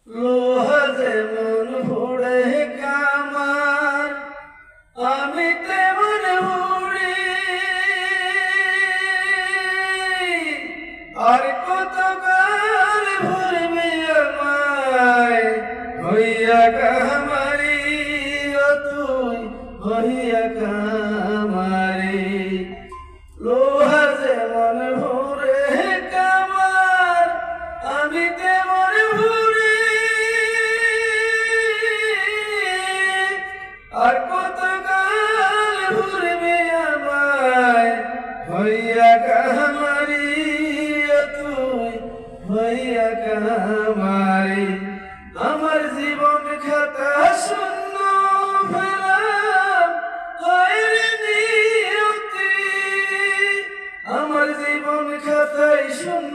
লোহা যেমন ভোরে কামার, আমি তেমন উড়ি। আর কত কাল ভরবে আমায় হইয়া কামারি, ও তুই হইয়া কামারি। লোহা যেমন ভোরে কামার, আমি তেমন ভুরি। আর কত কাল ভুরবে আমায় হইয়া কামারি, ও তুই হইয়া কামারি। আমার জীবন খাতা শূন্য ফেলাম হায়রে নিয়তি, আমার জীবন খাতায় শূন্য